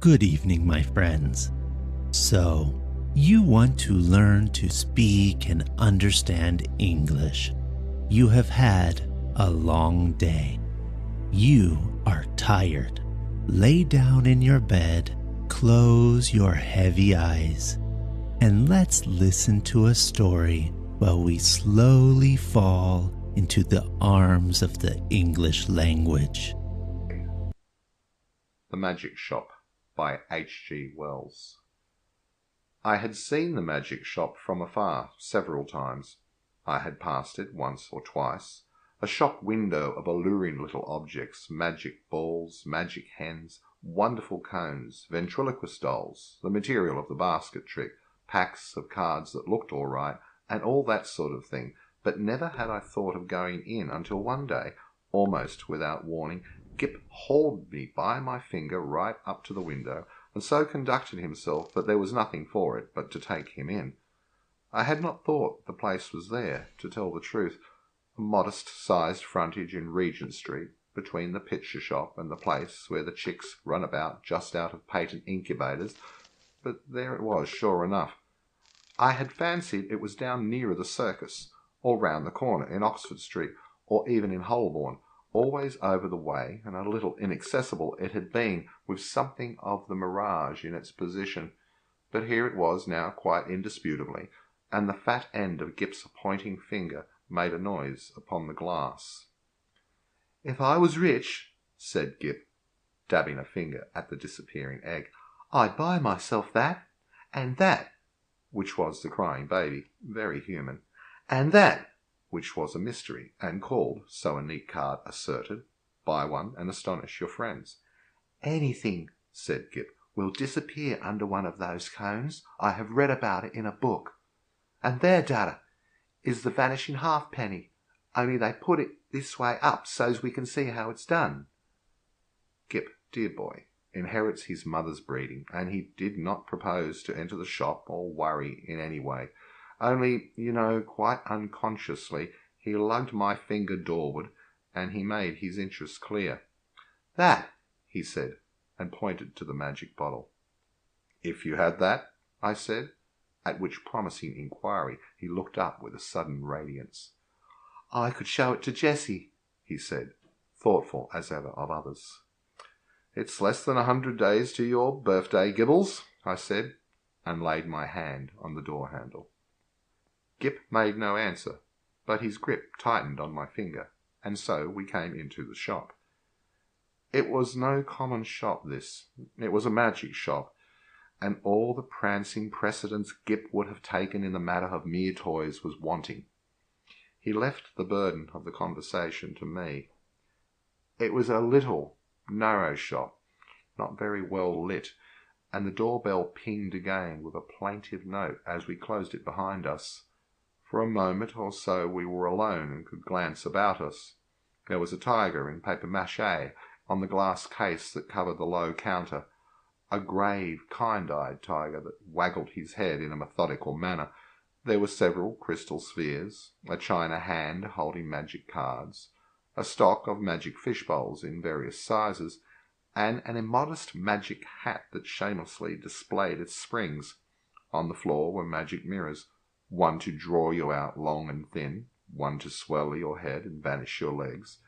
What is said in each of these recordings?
Good evening, my friends. So, you want to learn to speak and understand English. You have had a long day. You are tired. Lay down in your bed, close your heavy eyes, and let's listen to a story while we slowly fall into the arms of the English language. The Magic Shop by H.G. Wells. I had seen the magic shop from afar several times. I had passed it once or twice, a shop window of alluring little objects, magic balls, magic hens, wonderful cones, ventriloquist dolls, the material of the basket trick, packs of cards that looked all right, and all that sort of thing, but never had I thought of going in until one day, almost without warning, Gip hauled me by my finger right up to the window, and so conducted himself that there was nothing for it but to take him in. I had not thought the place was there, to tell the truth. A modest-sized frontage in Regent Street, between the picture shop and the place where the chicks run about just out of patent incubators, but there it was, sure enough. I had fancied it was down nearer the circus, or round the corner in Oxford Street, or even in Holborn. Always over the way, and a little inaccessible it had been, with something of the mirage in its position. But here it was now quite indisputably, and the fat end of Gip's pointing finger made a noise upon the glass. "If I was rich," said Gip, dabbing a finger at the disappearing egg, "I'd buy myself that, and that," which was the crying baby, very human, "and that," which was a mystery, and called, so a neat card asserted, "Buy one and astonish your friends." "Anything," said Gip, "will disappear under one of those cones. I have read about it in a book. And there, Dada, is the vanishing halfpenny, only they put it this way up so's we can see how it's done." Gip, dear boy, inherits his mother's breeding, and he did not propose to enter the shop or worry in any way. Only, quite unconsciously, he lugged my finger doorward, and he made his interest clear. "That," he said, and pointed to the magic bottle. "If you had that?" I said, at which promising inquiry he looked up with a sudden radiance. "I could show it to Jessie," he said, thoughtful as ever of others. "It's less than 100 days to your birthday, Gibbles," I said, and laid my hand on the door handle. Gip made no answer, but his grip tightened on my finger, and so we came into the shop. It was no common shop, this. It was a magic shop, and all the prancing precedence Gip would have taken in the matter of mere toys was wanting. He left the burden of the conversation to me. It was a little, narrow shop, not very well lit, and the doorbell pinged again with a plaintive note as we closed it behind us. For a moment or so we were alone and could glance about us. There was a tiger in papier-mâché on the glass case that covered the low counter, a grave, kind-eyed tiger that waggled his head in a methodical manner. There were several crystal spheres, a china hand holding magic cards, a stock of magic fish-bowls in various sizes, and an immodest magic hat that shamelessly displayed its springs. On the floor were magic mirrors, one to draw you out long and thin, one to swell your head and vanish your legs,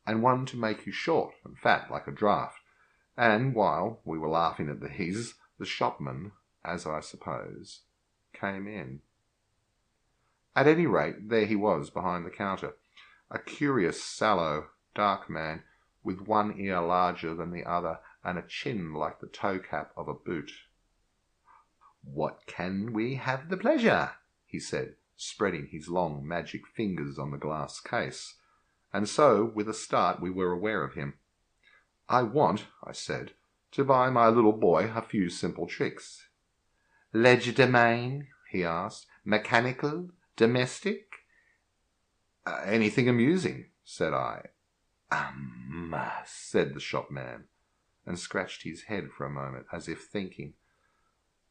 and one to make you short and fat like a draught. And while we were laughing at these, the shopman, as I suppose, came in. At any rate, there he was behind the counter, a curious, sallow, dark man, with one ear larger than the other, and a chin like the toe-cap of a boot. "What can we have the pleasure?" he said, spreading his long magic fingers on the glass case. And so, with a start, we were aware of him. "I want," I said, "to buy my little boy a few simple tricks." "Legerdemain?" he asked. "Mechanical? Domestic?" "Anything amusing," said I. Said the shopman, and scratched his head for a moment as if thinking.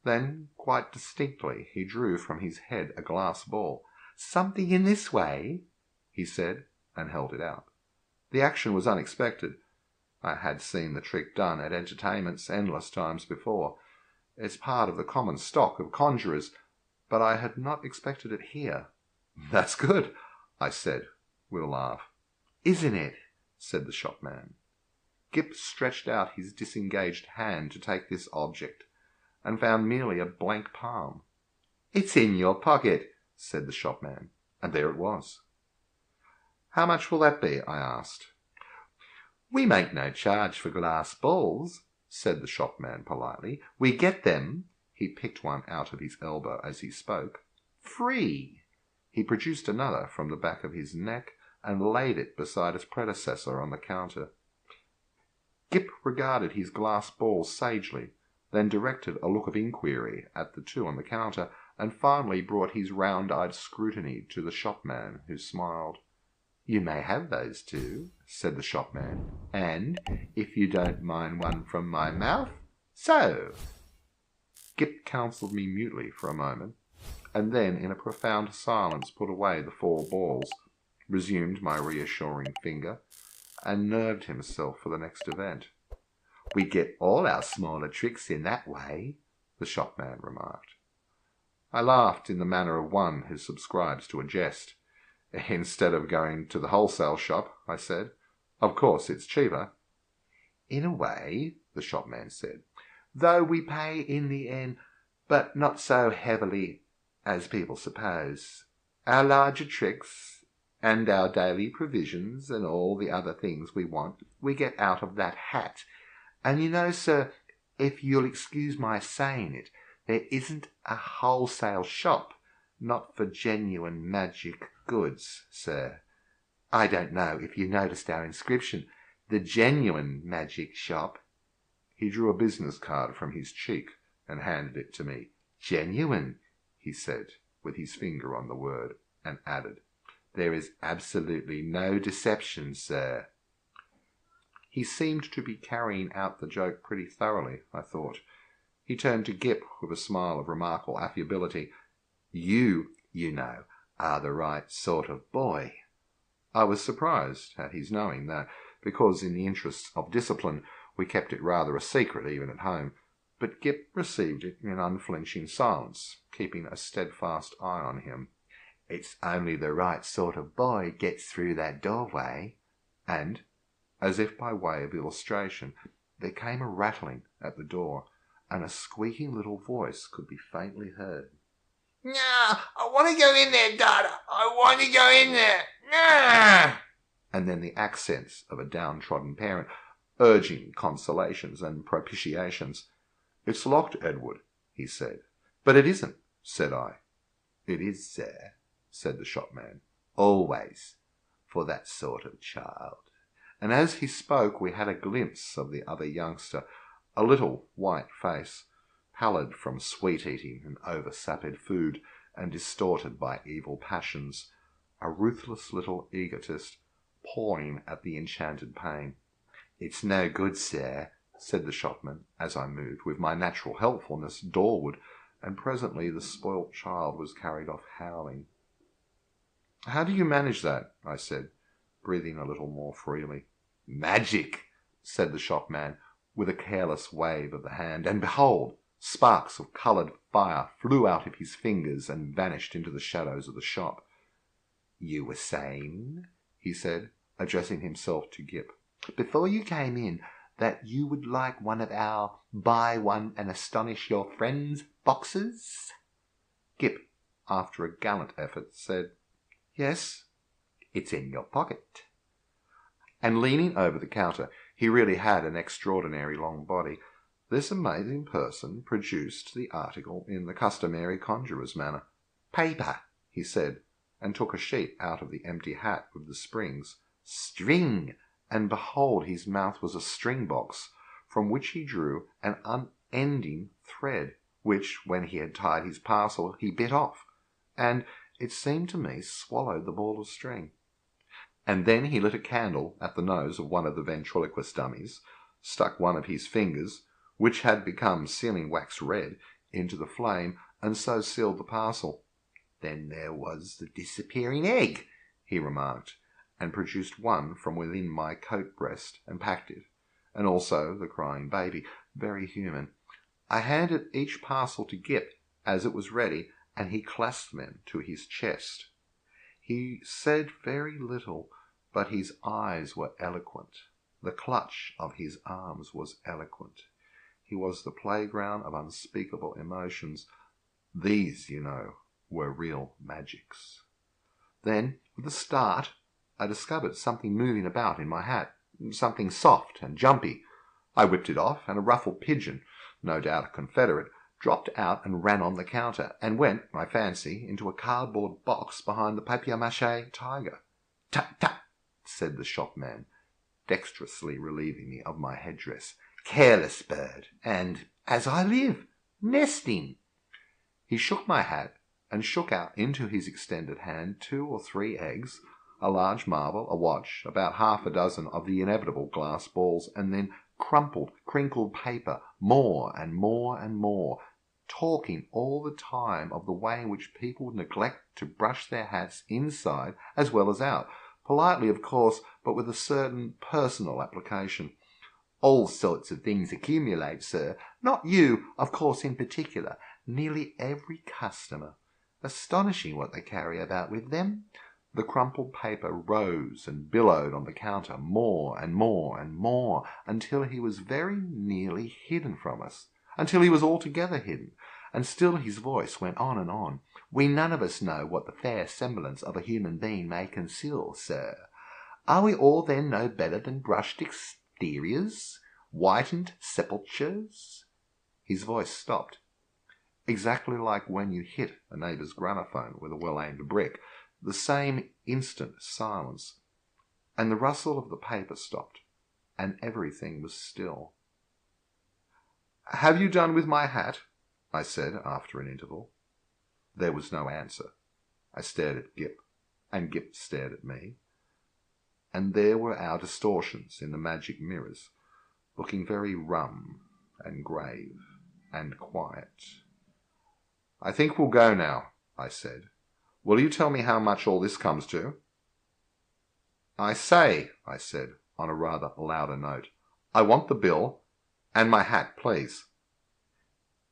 Then, quite distinctly, he drew from his head a glass ball. "Something in this way," he said, and held it out. The action was unexpected. I had seen the trick done at entertainments endless times before. It's part of the common stock of conjurers, but I had not expected it here. "That's good," I said, with a laugh. "Isn't it?" said the shopman. Gip stretched out his disengaged hand to take this object, and found merely a blank palm. "It's in your pocket," said the shopman, and there it was. "How much will that be?" I asked. "We make no charge for glass balls," said the shopman politely. "We get them," he picked one out of his elbow as he spoke, "free." He produced another from the back of his neck and laid it beside its predecessor on the counter. Gip regarded his glass balls sagely, then directed a look of inquiry at the two on the counter, and finally brought his round-eyed scrutiny to the shopman, who smiled. "You may have those two," said the shopman, "and, if you don't mind one from my mouth, so." Gip counselled me mutely for a moment, and then in a profound silence put away the 4 balls, resumed my reassuring finger, and nerved himself for the next event. "We get all our smaller tricks in that way," the shopman remarked. I laughed in the manner of one who subscribes to a jest. "Instead of going to the wholesale shop," I said. "Of course it's cheaper." "In a way," the shopman said, "though we pay in the end, but not so heavily as people suppose. Our larger tricks, and our daily provisions, and all the other things we want, we get out of that hat. And you know, sir, if you'll excuse my saying it, there isn't a wholesale shop, not for genuine magic goods, sir. I don't know if you noticed our inscription, the genuine magic shop." He drew a business card from his cheek and handed it to me. "Genuine," he said, with his finger on the word, and added, "There is absolutely no deception, sir." He seemed to be carrying out the joke pretty thoroughly, I thought. He turned to Gip with a smile of remarkable affability. You know, are the right sort of boy." I was surprised at his knowing that, because in the interests of discipline we kept it rather a secret even at home, but Gip received it in unflinching silence, keeping a steadfast eye on him. "It's only the right sort of boy gets through that doorway," and, as if by way of illustration, there came a rattling at the door, and a squeaking little voice could be faintly heard. "No, I want to go in there, Dada. I want to go in there. No." And then the accents of a downtrodden parent, urging consolations and propitiations. "It's locked, Edward," he said. "But it isn't," said I. "It is, sir," said the shopman. "Always, for that sort of child." And as he spoke we had a glimpse of the other youngster, a little white face, pallid from sweet-eating and over-sapid food, and distorted by evil passions, a ruthless little egotist, pawing at the enchanted pain. "It's no good, sir," said the shopman, as I moved, with my natural helpfulness, doorward, and presently the spoilt child was carried off howling. "How do you manage that?" I said, breathing a little more freely. "Magic," said the shopman, with a careless wave of the hand, and behold, sparks of coloured fire flew out of his fingers and vanished into the shadows of the shop. "You were saying," he said, addressing himself to Gip, "before you came in, that you would like one of our buy one and astonish your friends boxes?" Gip, after a gallant effort, said, "Yes." "It's in your pocket." And leaning over the counter, he really had an extraordinary long body. This amazing person produced the article in the customary conjurer's manner. "Paper," he said, and took a sheet out of the empty hat with the springs. "String," and behold, his mouth was a string box, from which he drew an unending thread, which, when he had tied his parcel, he bit off, and, it seemed to me, swallowed the ball of string. And then he lit a candle at the nose of one of the ventriloquist dummies, stuck one of his fingers, which had become sealing wax red, into the flame, and so sealed the parcel. "Then there was the disappearing egg," he remarked, and produced one from within my coat breast and packed it. and also the crying baby. Very human. I handed each parcel to Gip as it was ready, and he clasped them to his chest. He said very little, but his eyes were eloquent. The clutch of his arms was eloquent. He was the playground of unspeakable emotions. These, you know, were real magics. Then, with a start, I discovered something moving about in my hat, something soft and jumpy. I whipped it off, and a ruffled pigeon, no doubt a Confederate, dropped out and ran on the counter, and went, I fancy, into a cardboard box behind the papier-mâché tiger. "Tut, tut," said the shopman, dexterously relieving me of my headdress. "Careless bird, and, as I live, nesting." He shook my hat, and shook out into his extended hand 2 or 3 eggs, a large marble, a watch, about half a dozen of the inevitable glass balls, and then crumpled, crinkled paper, more and more and more, talking all the time of the way in which people neglect to brush their hats inside as well as out, politely, of course, but with a certain personal application. "All sorts of things accumulate, sir. Not you, of course, in particular. Nearly every customer. Astonishing what they carry about with them." The crumpled paper rose and billowed on the counter more and more and more, until he was very nearly hidden from us, until he was altogether hidden, and still his voice went on and on. "We none of us know what the fair semblance of a human being may conceal, sir. Are we all then no better than brushed exteriors, whitened sepulchres?" His voice stopped, exactly like when you hit a neighbour's gramophone with a well-aimed brick. The same instant silence, and the rustle of the paper stopped, and everything was still. "Have you done with my hat?" I said after an interval. There was no answer. I stared at Gip, and Gip stared at me, and there were our distortions in the magic mirrors, looking very rum and grave and quiet. "I think we'll go now," I said. "Will you tell me how much all this comes to?" "I say," I said, on a rather louder note, "I want the bill, and my hat, please."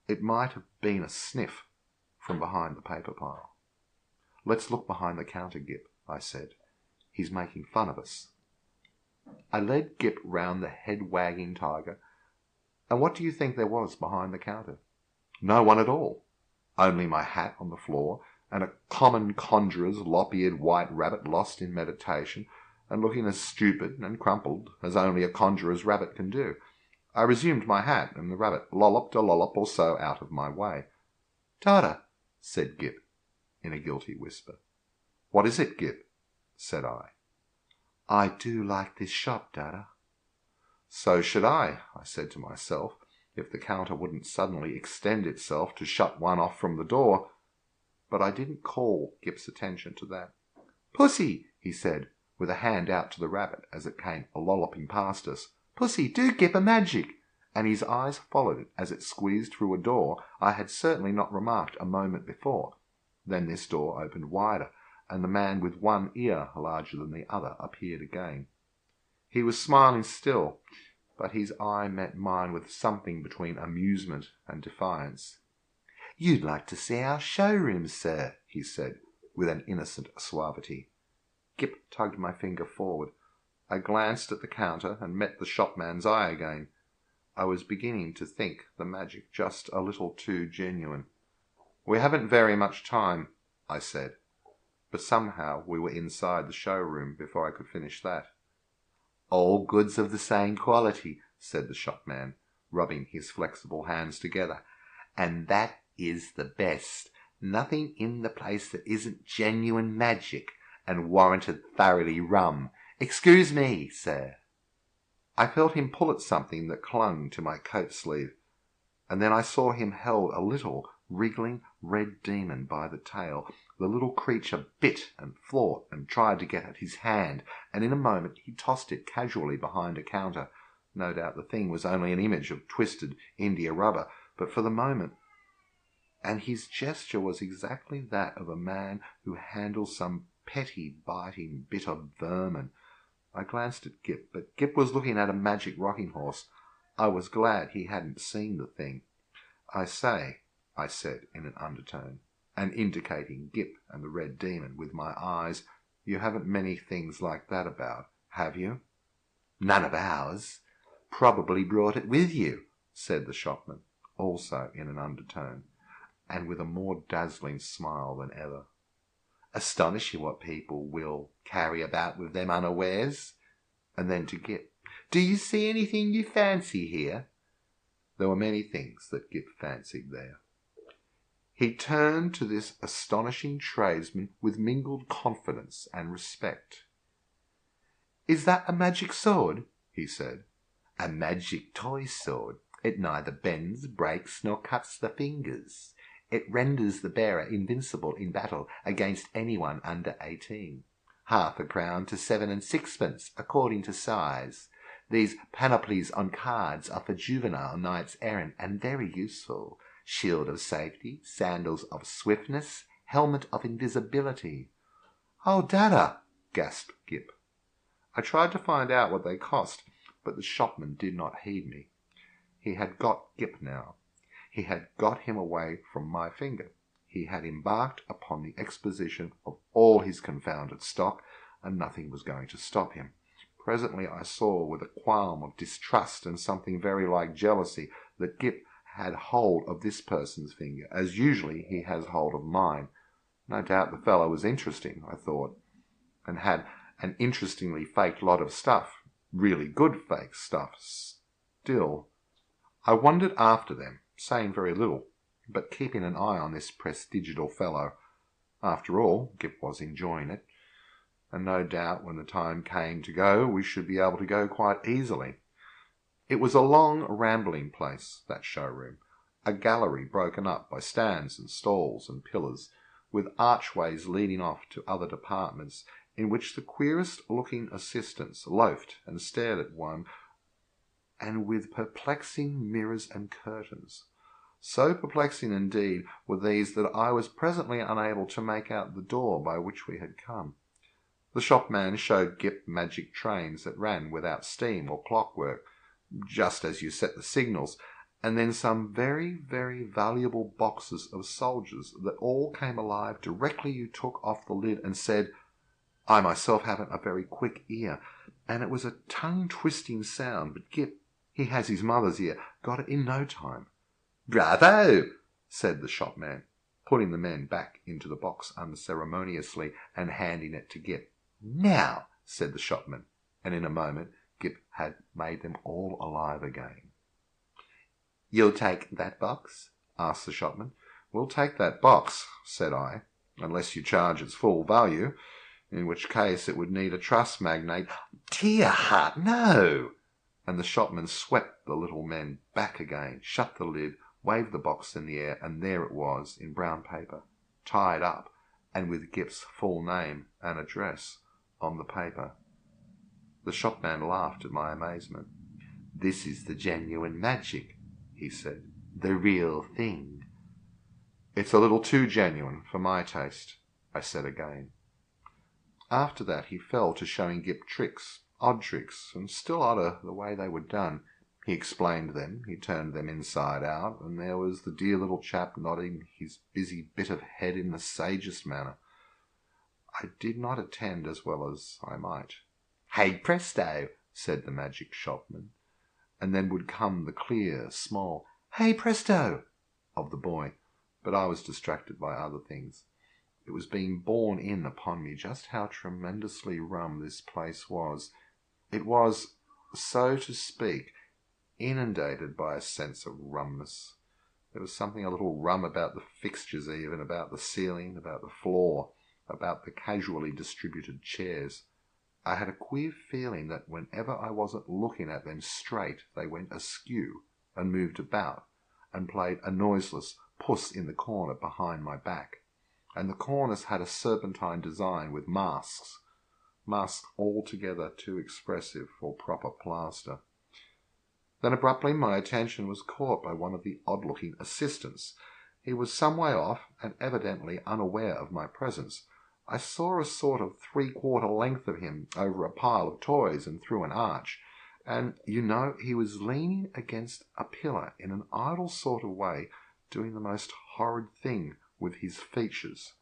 It might have been a sniff from behind the paper pile. "Let's look behind the counter, Gip," I said. "He's making fun of us." I led Gip round the head-wagging tiger, and what do you think there was behind the counter? No one at all. Only my hat on the floor, and a common conjurer's lop-eared white rabbit lost in meditation, and looking as stupid and crumpled as only a conjurer's rabbit can do. I resumed my hat, and the rabbit lolloped a lollop or so out of my way. "Dada," said Gip, in a guilty whisper. "What is it, Gip?" said I. "I do like this shop, Dada." So should I said to myself, if the counter wouldn't suddenly extend itself to shut one off from the door. But I didn't call Gip's attention to that. "Pussy," he said, with a hand out to the rabbit as it came lolloping past us. "Pussy, do Gip a magic." And his eyes followed it as it squeezed through a door I had certainly not remarked a moment before. Then this door opened wider, and the man with one ear larger than the other appeared again. He was smiling still, but his eye met mine with something between amusement and defiance. "You'd like to see our showroom, sir," he said, with an innocent suavity. Gip tugged my finger forward. I glanced at the counter and met the shopman's eye again. I was beginning to think the magic just a little too genuine. "We haven't very much time," I said, but somehow we were inside the showroom before I could finish that. "All goods of the same quality," said the shopman, rubbing his flexible hands together, "and that is the best. Nothing in the place that isn't genuine magic and warranted thoroughly rum. Excuse me, sir." I felt him pull at something that clung to my coat sleeve, and then I saw him held a little wriggling red demon by the tail. The little creature bit and fought and tried to get at his hand, and in a moment he tossed it casually behind a counter. No doubt the thing was only an image of twisted India rubber, but for the moment, and his gesture was exactly that of a man who handles some petty, biting bit of vermin. I glanced at Gip, but Gip was looking at a magic rocking horse. I was glad he hadn't seen the thing. "I say," I said in an undertone, and indicating Gip and the Red Demon with my eyes, "you haven't many things like that about, have you?" "None of ours. Probably brought it with you," said the shopman, also in an undertone, and with a more dazzling smile than ever. "Astonishing what people will carry about with them unawares." And then to Gip, "Do you see anything you fancy here?" There were many things that Gip fancied there. He turned to this astonishing tradesman with mingled confidence and respect. "Is that a magic sword?" he said. "A magic toy sword. It neither bends, breaks, nor cuts the fingers. It renders the bearer invincible in battle against anyone under 18. Half a crown to 7 and 6pence, according to size. These panoplies on cards are for juvenile knights errant and very useful. Shield of safety, sandals of swiftness, helmet of invisibility." "Oh, Dada!" gasped Gip. I tried to find out what they cost, but the shopman did not heed me. He had got Gip now. He had got him away from my finger. He had embarked upon the exposition of all his confounded stock, and nothing was going to stop him. Presently I saw with a qualm of distrust and something very like jealousy that Gip had hold of this person's finger, as usually he has hold of mine. No doubt the fellow was interesting, I thought, and had an interestingly faked lot of stuff, really good fake stuff. Still, I wandered after them, saying very little, but keeping an eye on this prestigital fellow. After all, Gip was enjoying it, and no doubt when the time came to go, we should be able to go quite easily. It was a long, rambling place, that showroom, a gallery broken up by stands and stalls and pillars, with archways leading off to other departments, in which the queerest-looking assistants loafed and stared at one, and with perplexing mirrors and curtains. So perplexing indeed were these that I was presently unable to make out the door by which we had come. The shopman showed Gip magic trains that ran without steam or clockwork, just as you set the signals, and then some very, very valuable boxes of soldiers that all came alive directly you took off the lid and said, I myself haven't a very quick ear, and it was a tongue-twisting sound, but Gip, he has his mother's ear, got it in no time. "Bravo!" said the shopman, putting the men back into the box unceremoniously and handing it to Gip. "Now," said the shopman, and in a moment Gip had made them all alive again. "You'll take that box?" asked the shopman. "We'll take that box," said I, "unless you charge its full value, in which case it would need a trust magnate." "Dear heart, no!" And the shopman swept the little men back again, shut the lid, waved the box in the air, and there it was in brown paper, tied up, and with Gip's full name and address on the paper. The shopman laughed at my amazement. "This is the genuine magic," he said. "The real thing." "It's a little too genuine for my taste," I said again. After that he fell to showing Gip tricks, odd tricks, and still odder the way they were done. He explained them, he turned them inside out, and there was the dear little chap nodding his busy bit of head in the sagest manner. I did not attend as well as I might. "Hey presto!" said the magic shopman, and then would come the clear, small "Hey presto!" of the boy, but I was distracted by other things. It was being borne in upon me just how tremendously rum this place was. It was, so to speak, inundated by a sense of rumness. There was something a little rum about the fixtures even, about the ceiling, about the floor, about the casually distributed chairs. I had a queer feeling that whenever I wasn't looking at them straight, they went askew and moved about and played a noiseless puss in the corner behind my back. And the corners had a serpentine design with masks altogether too expressive for proper plaster. Then abruptly my attention was caught by one of the odd-looking assistants. He was some way off and evidently unaware of my presence. I saw a sort of 3/4 length of him over a pile of toys and through an arch, and, he was leaning against a pillar in an idle sort of way, doing the most horrid thing with his features.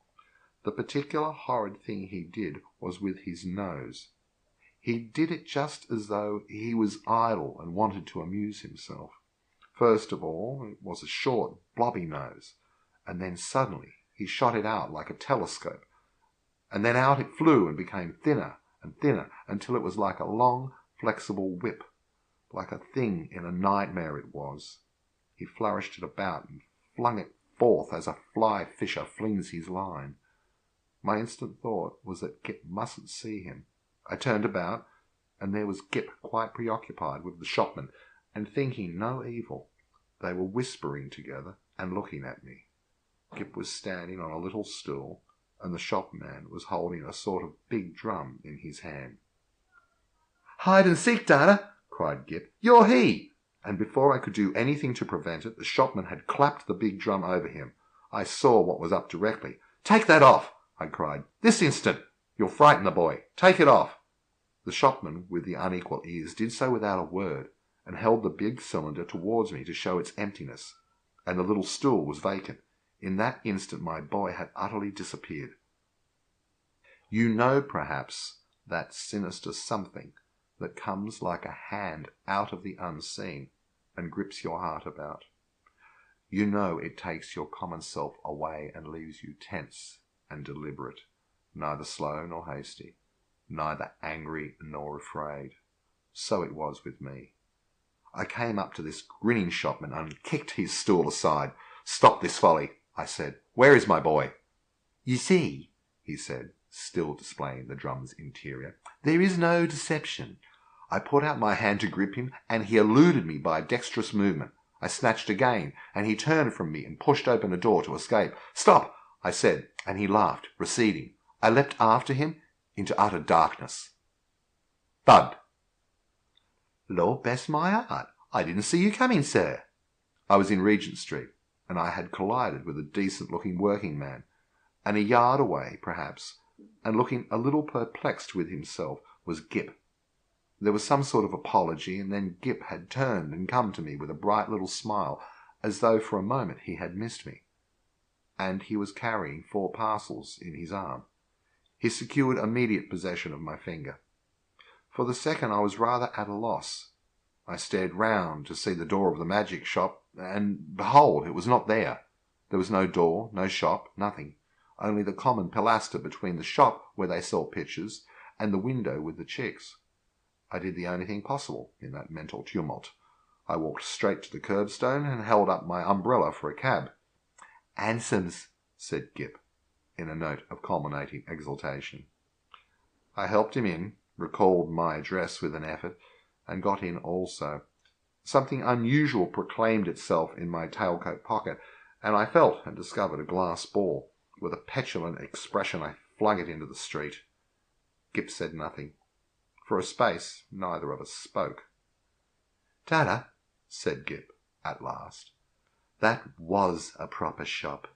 The particular horrid thing he did was with his nose. He did it just as though he was idle and wanted to amuse himself. First of all, it was a short, blobby nose, and then suddenly he shot it out like a telescope, and then out it flew and became thinner and thinner until it was like a long, flexible whip, like a thing in a nightmare it was. He flourished it about and flung it forth as a fly fisher flings his line. My instant thought was that Gip mustn't see him. I turned about, and there was Gip quite preoccupied with the shopman, and thinking no evil. They were whispering together and looking at me. Gip was standing on a little stool, and the shopman was holding a sort of big drum in his hand. "Hide and seek, Dada!" cried Gip. "You're he!" And before I could do anything to prevent it, the shopman had clapped the big drum over him. I saw what was up directly. "Take that off!" I cried. "This instant! You'll frighten the boy. Take it off!" The shopman, with the unequal ears, did so without a word, and held the big cylinder towards me to show its emptiness, and the little stool was vacant. In that instant my boy had utterly disappeared. You know, perhaps, that sinister something that comes like a hand out of the unseen and grips your heart about. You know it takes your common self away and leaves you tense and deliberate, neither slow nor hasty, neither angry nor afraid. So it was with me. I came up to this grinning shopman and kicked his stool aside. "Stop this folly," I said. "Where is my boy?" "You see," he said, still displaying the drum's interior, "there is no deception." I put out my hand to grip him, and he eluded me by a dexterous movement. I snatched again, and he turned from me and pushed open a door to escape. "Stop!" I said, and he laughed, receding. I leapt after him into utter darkness. Thud! "Lord bless my heart, I didn't see you coming, sir." I was in Regent Street, and I had collided with a decent-looking working man, and a yard away, perhaps, and looking a little perplexed with himself, was Gip. There was some sort of apology, and then Gip had turned and come to me with a bright little smile, as though for a moment he had missed me, and he was carrying 4 parcels in his arm. He secured immediate possession of my finger. For the second I was rather at a loss. I stared round to see the door of the magic shop, and behold, it was not there. There was no door, no shop, nothing, only the common pilaster between the shop where they sell pictures and the window with the chicks. I did the only thing possible in that mental tumult. I walked straight to the curbstone and held up my umbrella for a cab. "Hansoms," said Gip, in a note of culminating exultation. I helped him in, recalled my address with an effort, and got in also. Something unusual proclaimed itself in my tailcoat pocket, and I felt and discovered a glass ball. With a petulant expression I flung it into the street. Gip said nothing. For a space neither of us spoke. "Dada," said Gip, at last, "that was a proper shop."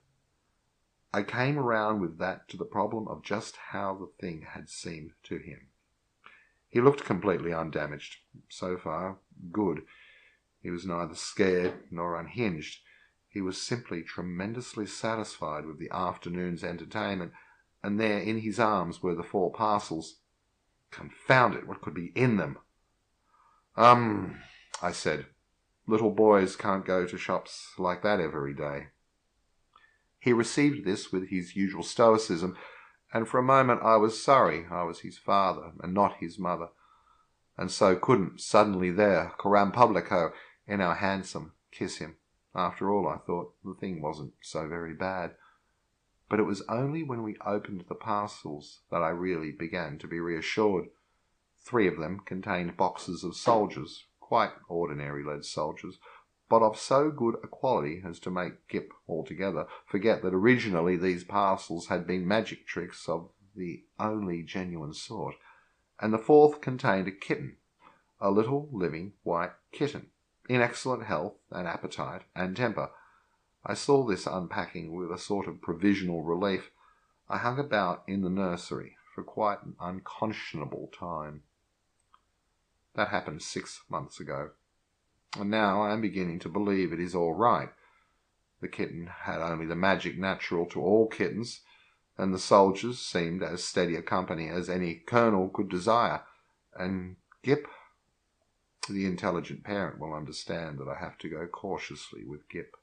I came around with that to the problem of just how the thing had seemed to him. He looked completely undamaged. So far, good. He was neither scared nor unhinged. He was simply tremendously satisfied with the afternoon's entertainment, and there in his arms were the 4 parcels. Confound it, what could be in them? I said, "little boys can't go to shops like that every day." He received this with his usual stoicism, and for a moment I was sorry I was his father and not his mother, and so couldn't suddenly there, coram publico, in our hansom, kiss him. After all, I thought, the thing wasn't so very bad. But it was only when we opened the parcels that I really began to be reassured. 3 of them contained boxes of soldiers, quite ordinary lead soldiers, but of so good a quality as to make Gip altogether forget that originally these parcels had been magic tricks of the only genuine sort. And the 4th contained a kitten, a little living white kitten, in excellent health and appetite and temper. I saw this unpacking with a sort of provisional relief. I hung about in the nursery for quite an unconscionable time. That happened 6 months ago, and now I am beginning to believe it is all right. The kitten had only the magic natural to all kittens, and the soldiers seemed as steady a company as any colonel could desire, and Gip, the intelligent parent, will understand that I have to go cautiously with Gip.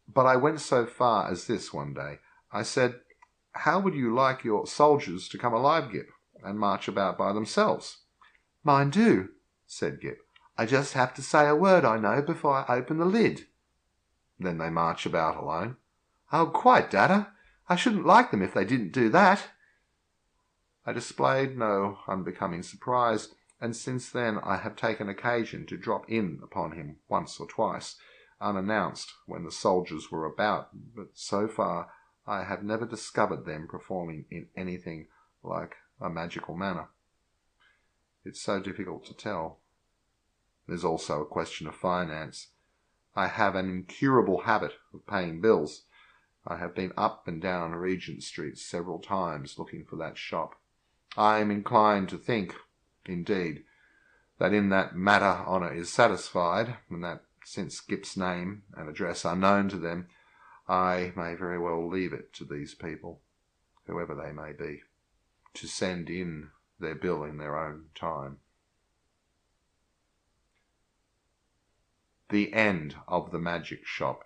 But I went so far as this one day. I said, "How would you like your soldiers to come alive, Gip, and march about by themselves?" "Mine do," said Gip. "I just have to say a word I know before I open the lid." "Then they march about alone?" "Oh, quite, Dada. I shouldn't like them if they didn't do that." I displayed no unbecoming surprise, and since then I have taken occasion to drop in upon him once or twice, unannounced, when the soldiers were about, but so far I have never discovered them performing in anything like a magical manner. It's so difficult to tell. There's also a question of finance. I have an incurable habit of paying bills. I have been up and down Regent Street several times looking for that shop. I am inclined to think, indeed, that in that matter honour is satisfied, and that since Gip's name and address are known to them, I may very well leave it to these people, whoever they may be, to send in their bill in their own time. The end of the magic shop